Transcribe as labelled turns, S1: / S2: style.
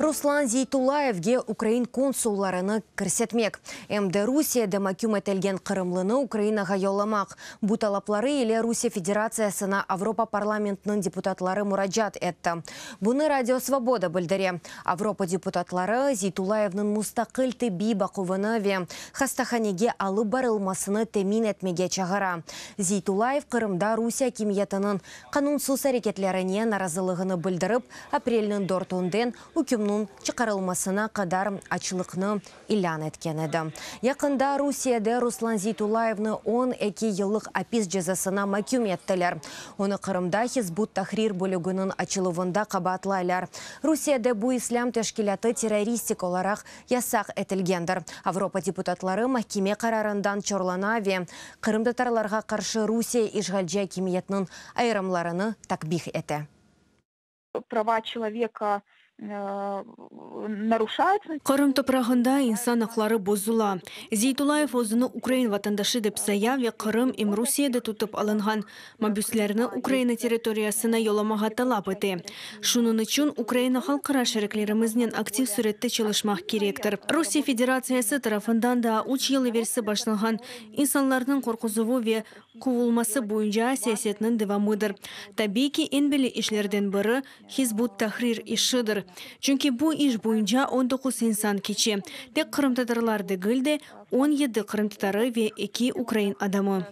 S1: Руслан Зейтулаевге Украин консулларыны кірсетмек. Әмді Русияда мәкюм әтелген Қырымлыны Украинаға йоламақ. Бұ талаплары еле Русия Федерациясына Авропа парламентінің депутатлары мұраджат әтті. Бұны Радио Свобода білдіре. Авропа депутатлары Зейтулаевның мұстақыл тіби бақуыны ве хастаханеге алып барылмасыны тәмин әтмеге чағара. Зейтулаев Қырымда Русия кемиетінің қанунсыз әрекетлеріне наразылығыны білдіріп, апрелінің дортунден үкімнің чықарылмасына қадар ачылықны илян еткен еді. Яқында Русияда Руслан Зейтулаевны 12 еллық апис жазасына мәкюм еттілер. Оны Қырымда Хизбут Тахрир бөлігінің ачылуында қабатлайлар. Русияда бұ ислам тәшкілаты террористик оларақ ясақ етілгендір. Авропа депутатлары мәхкеме қарарындан чорлана ве Қырымдатарларға қаршы Русия ишғалжа кемиетінің айрымларыны такбих еті.
S2: Права человека нарушаются.
S3: Қырым топрағында инсан ақлары бозула. Зейтулаев өзіні Украин ватандашы деп сая ве Қырым им Русияда тұтып алынған мабюслеріні Украина территориясына йоламаға талап еті. Шунын үшін Украина халқыра шереклерімізнен актив сүретті çalışмақ керектір. Русия Федерациясы тарафындан да 3 елы версі башланған инсанларының қорқызуы ве кувулмасы бойынша саясетінің девамыдыр. Табейки енбелі ішлерден бірі Хизбут Тахрир ішідір. Чүнки бұ іш бойынша 19 инсан кече. Тек Қырым татарларды гілді 17 Қырым татары ве 2 Украин адамы.